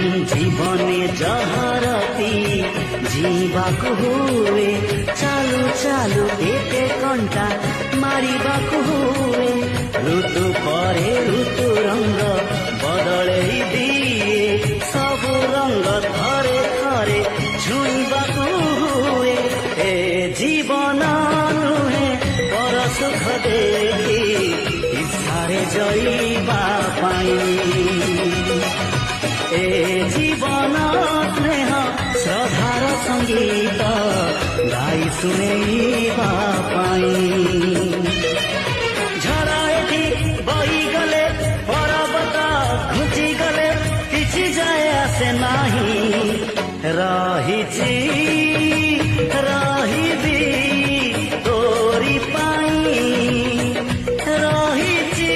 जीवने जहरती जीवाकु हुए चालू चालू एते कंटा मारिबाकु हुए ऋतु परे ऋतु रंग बदले दिए सब रंग थरे थरे छुईबाकु हुए ए जीवन नुहे पर सुख देखी इच्छारे जईबा पाई ए जीवन स्नेह श्रद्धार संगीत गाई शुणेबा झड़ा एठी बही गले पर्वत घुची गले किछि जाए आसे नाही रही